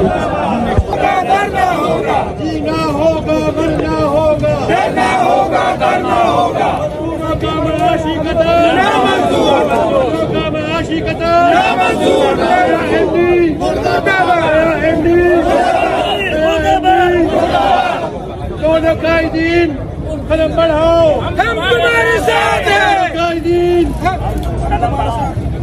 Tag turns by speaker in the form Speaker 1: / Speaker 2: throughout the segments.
Speaker 1: करना होगा, जीना होगा, मरना होगा, डरना होगा, करना होगा। मजदूरों का मआशी कत्ल ना मंजूर, मजदूरों का मआशी कत्ल ना मंजूर। दोनों कायदीन कदम बढ़ाओ, हम तुम्हारे साथ हैं। कायदीन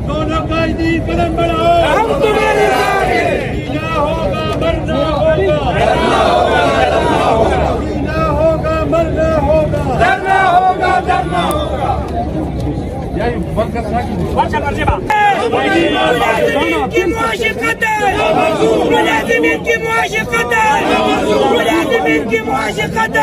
Speaker 1: दोनों कायदीन कदम बढ़ाओ, हम तुम्हारे साथ हैं। जीना होगा, मरना होगा, डरना होगा, डरना होगा। जीना होगा, मरना होगा, डरना होगा, डरना होगा। की मुआशी कत्ल, मुलाजिमीन की मुआशी कत्ल, मुलाजिमीन की मुआशी कत्ल।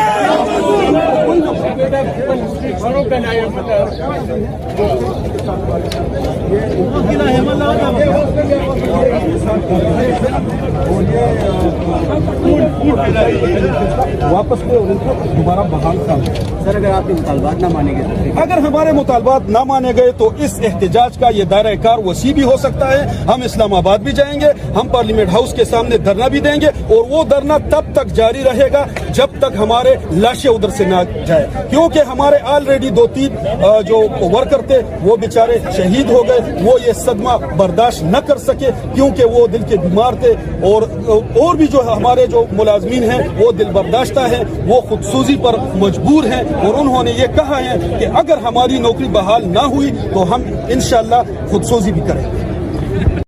Speaker 2: वापस ले और इनको दोबारा बहाल कर।
Speaker 3: सर अगर आपके मुतालबात ना माने गए,
Speaker 2: अगर हमारे मुतालबात ना माने गए तो इस एहतजाज का ये दायरा कार वसी भी हो सकता है। हम इस्लामाबाद भी जाएंगे, हम पार्लियामेंट हाउस के सामने धरना भी देंगे और वो धरना तब तक जारी रहेगा जब तक हमारे लाशें उधर से ना जाए, क्योंकि हमारे ऑलरेडी 2-3 जो वर्कर थे वो बेचारे शहीद हो गए। वो ये सदमा बर्दाश्त न कर सके क्योंकि वो दिल के बीमार थे और भी जो हमारे जो मुलाजमीन हैं वो दिल बर्दाश्ता है, वो खुदसूजी पर मजबूर हैं और उन्होंने ये कहा है कि अगर हमारी नौकरी बहाल ना हुई तो हम इंशाअल्लाह खुदसूजी भी करेंगे।